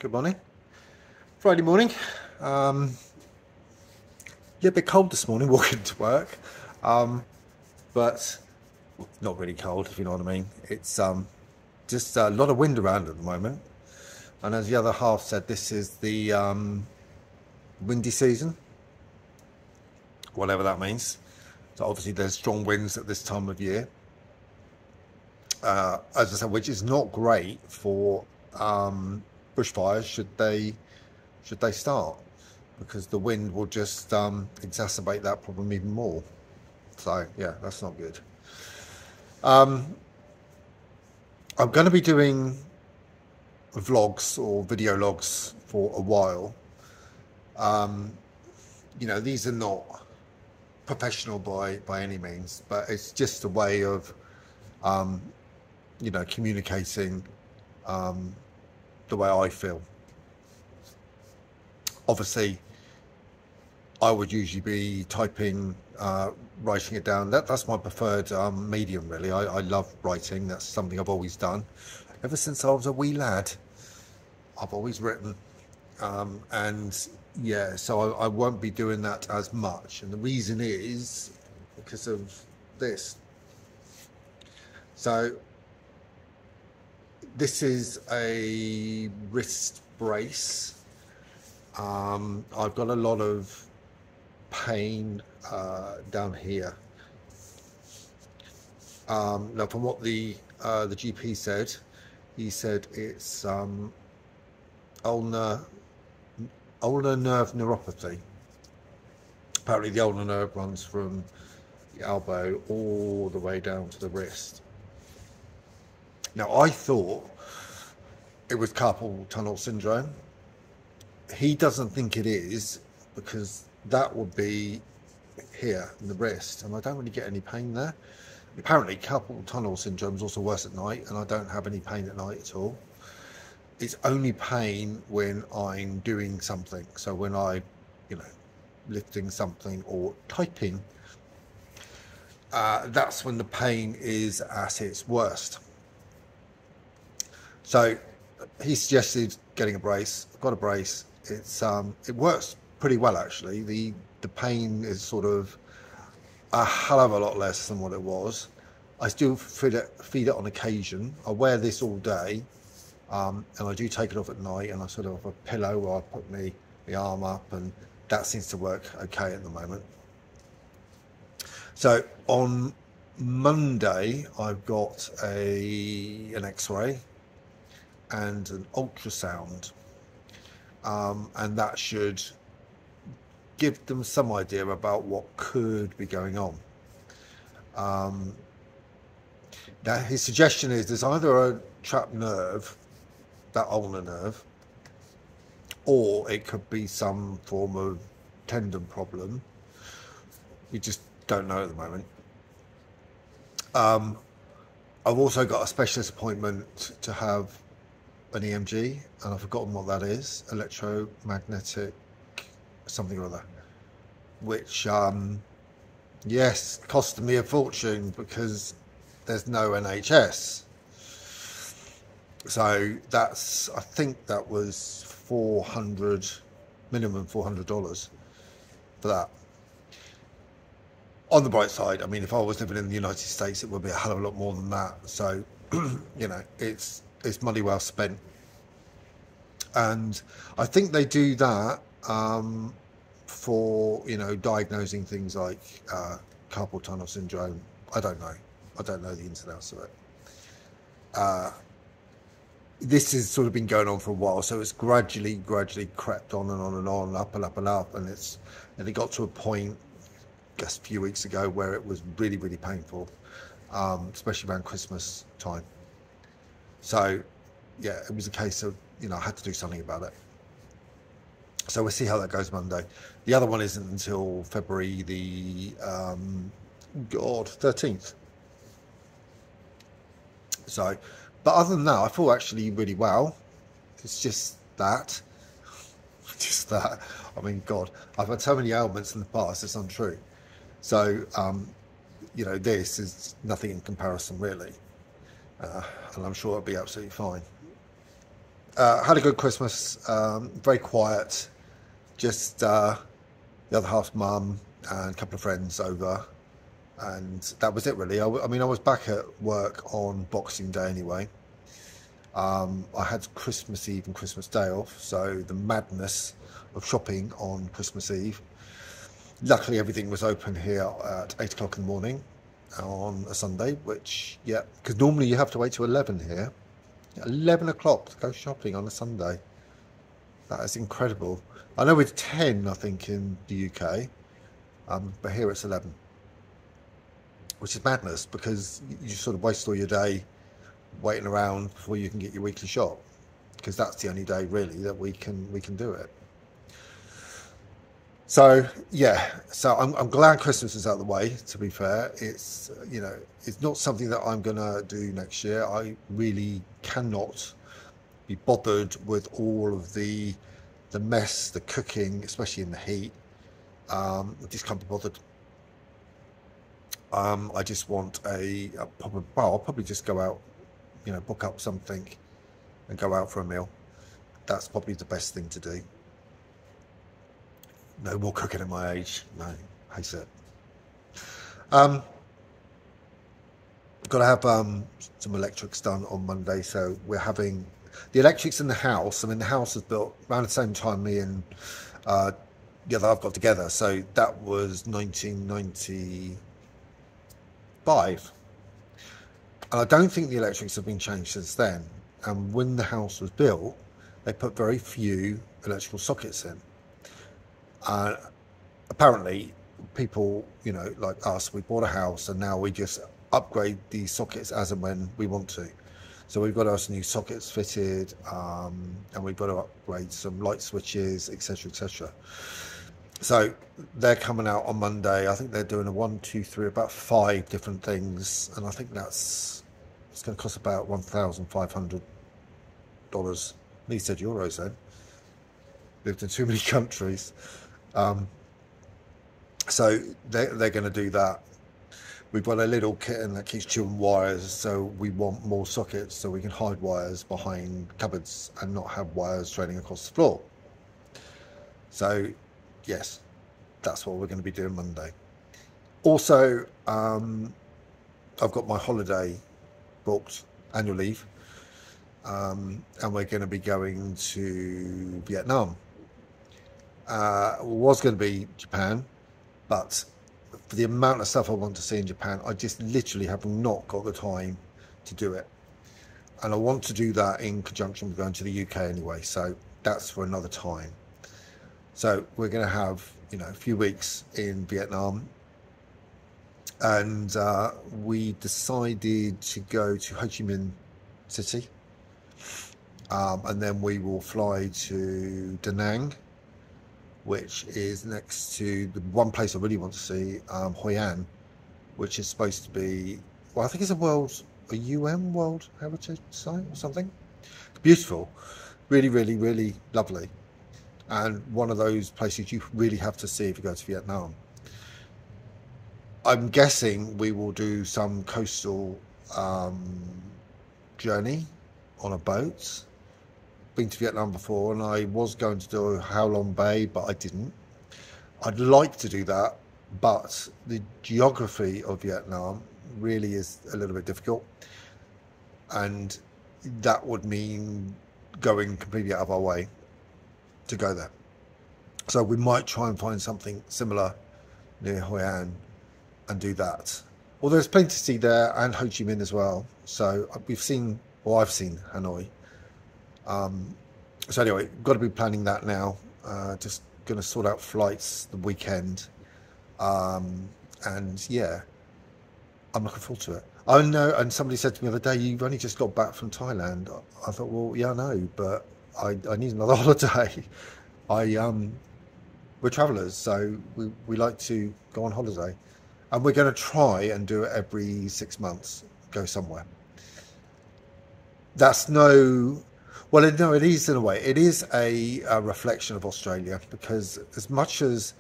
Good morning. Friday morning. Yeah, a bit cold this morning walking to work, but not really cold, if you know what I mean. It's just a lot of wind around at the moment, and as the other half said, this is the windy season, whatever that means. So obviously there's strong winds at this time of year, as I said, which is not great for bushfires should they start, because the wind will just exacerbate that problem even more. So yeah, that's not good. I'm going to be doing vlogs or video logs for a while. You know, these are not professional by any means, but it's just a way of you know, communicating the way I feel. Obviously I would usually be typing, writing it down. That's my preferred medium, really. I love writing. That's something I've always done ever since I was a wee lad. I've always written, and yeah, so I won't be doing that as much, and the reason is because of this. So this is a wrist brace. I've got a lot of pain down here. Now, from what the GP said, he said it's ulnar nerve neuropathy. Apparently, the ulnar nerve runs from the elbow all the way down to the wrist. Now, I thought it was carpal tunnel syndrome. He doesn't think it is, because that would be here in the wrist, and I don't really get any pain there. Apparently carpal tunnel syndrome is also worse at night, and I don't have any pain at night at all. It's only pain when I'm doing something. So when I, you know, lifting something or typing, that's when the pain is at its worst. So he suggested getting a brace. I've got a brace. It works pretty well, actually. The pain is sort of a hell of a lot less than what it was. I still feed it on occasion. I wear this all day, and I do take it off at night, and I sort of have a pillow where I put my arm up, and that seems to work okay at the moment. So on Monday I've got an X-ray and an ultrasound, and that should give them some idea about what could be going on. Now his suggestion is there's either a trapped nerve, that ulnar nerve, or it could be some form of tendon problem. We just don't know at the moment. I've also got a specialist appointment to have an EMG, and I've forgotten what that is, electromagnetic something or other, which yes, costed me a fortune because there's no NHS. So that's, I think that was minimum $400 for that. On the bright side, I mean, if I was living in the United States, it would be a hell of a lot more than that. So you know, it's money well spent. And I think they do that for, you know, diagnosing things like carpal tunnel syndrome. I don't know the ins and outs of it. This has sort of been going on for a while, so it's gradually crept on and on and on, up and up and up, and it got to a point, I guess, a few weeks ago where it was really painful, especially around Christmas time. So yeah, it was a case of, you know, I had to do something about it. So we'll see how that goes Monday. The other one isn't until February the 13th. So, but other than that, I feel actually really well. It's just that. I mean, God, I've had so many ailments in the past, it's untrue. So, you know, this is nothing in comparison, really. And I'm sure it'll be absolutely fine. Had a good Christmas. Very quiet. Just the other half's mum and a couple of friends over, and that was it really. I mean, I was back at work on Boxing Day anyway. I had Christmas Eve and Christmas Day off, so the madness of shopping on Christmas Eve. Luckily, everything was open here at 8 o'clock in the morning on a Sunday, which, yeah, because normally you have to wait till 11 here. 11 o'clock to go shopping on a Sunday. That is incredible. I know it's 10, I think, in the UK, but here it's 11, which is madness because you sort of waste all your day waiting around before you can get your weekly shop, because that's the only day really that we can do it. So yeah, so I'm glad Christmas is out of the way. To be fair, it's it's not something that I'm gonna do next year. I really cannot be bothered with all of the mess, the cooking, especially in the heat. I just can't be bothered. I just want I'll probably just go out, book up something and go out for a meal. That's probably the best thing to do. No more cooking at my age. No, hate it. Got to have some electrics done on Monday, so we're having the electrics in the house. I mean, the house was built around the same time me and the other half got together, so that was 1995. And I don't think the electrics have been changed since then. And when the house was built, they put very few electrical sockets in. Apparently, people, like us, we bought a house and now we just upgrade the sockets as and when we want to. So we've got us new sockets fitted, and we've got to upgrade some light switches, etc., etc. So they're coming out on Monday. I think they're doing a 1, 2, 3, about 5 different things, and I think it's going to cost about $1,500. He said euros then. Lived in too many countries. So they're going to do that. We've got a little kitten that keeps chewing wires, so we want more sockets so we can hide wires behind cupboards and not have wires trailing across the floor. So yes, that's what we're going to be doing Monday. Also, I've got my holiday booked, annual leave, and we're going to be going to Vietnam. Was going to be Japan, but for the amount of stuff I want to see in Japan, I just literally have not got the time to do it. And I want to do that in conjunction with going to the UK anyway, so that's for another time. So we're going to have, a few weeks in Vietnam, and we decided to go to Ho Chi Minh City, and then we will fly to Da Nang, which is next to the one place I really want to see, Hoi An, which is supposed to be, well, I think it's a UN World Heritage Site or something. It's beautiful, really, really, really lovely, and one of those places you really have to see if you go to Vietnam. I'm guessing we will do some coastal journey on a boat. Been to Vietnam before, and I was going to do Ha Long Bay, but I didn't. I'd like to do that, but the geography of Vietnam really is a little bit difficult, and that would mean going completely out of our way to go there. So we might try and find something similar near Hoi An and do that. Well, there's plenty to see there, and Ho Chi Minh as well. So I've seen Hanoi. So anyway, got to be planning that now. Just going to sort out flights the weekend, and yeah, I'm looking forward to it. I know, and somebody said to me the other day, "You've only just got back from Thailand." I thought, well, yeah, I know, but I need another holiday. We're travellers, so we like to go on holiday, and we're going to try and do it every 6 months. Go somewhere. That's no. Well, no, it is in a way. It is a reflection of Australia, because as much as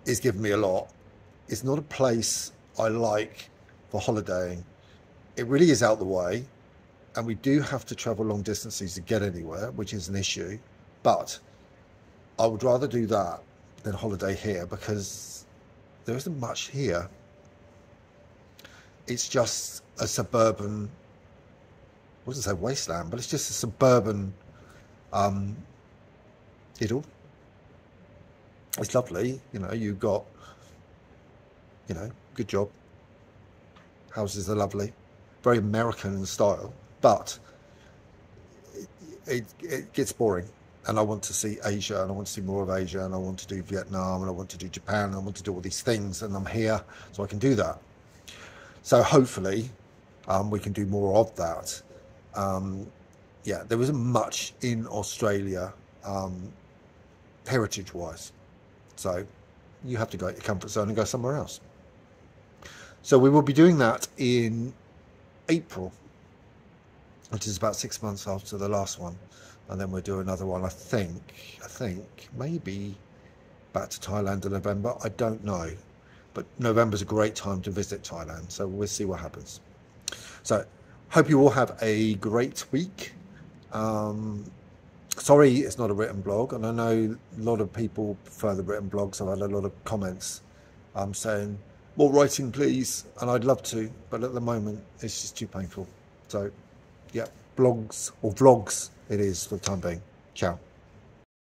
it's given me a lot, it's not a place I like for holidaying. It really is out the way. and we do have to travel long distances to get anywhere, which is an issue, but I would rather do that than holiday here, because there isn't much here. It's just a suburban, I wouldn't say wasteland, but it's just a suburban idyll. It's lovely, you know, you've got, you know, good job. Houses are lovely, very American in style, but it gets boring. And I want to see Asia, and I want to see more of Asia, and I want to do Vietnam, and I want to do Japan, and I want to do all these things, and I'm here, so I can do that. So hopefully we can do more of that. Yeah, there isn't much in Australia heritage-wise. So you have to go out your comfort zone and go somewhere else. So we will be doing that in April, which is about 6 months after the last one. And then we'll do another one, I think, maybe back to Thailand in November. I don't know. But November's a great time to visit Thailand. So we'll see what happens. So hope you all have a great week. Sorry it's not a written blog. And I know a lot of people prefer the written blogs. I've had a lot of comments saying, more writing please. And I'd love to. But at the moment, it's just too painful. So, yeah, blogs or vlogs it is for the time being. Ciao.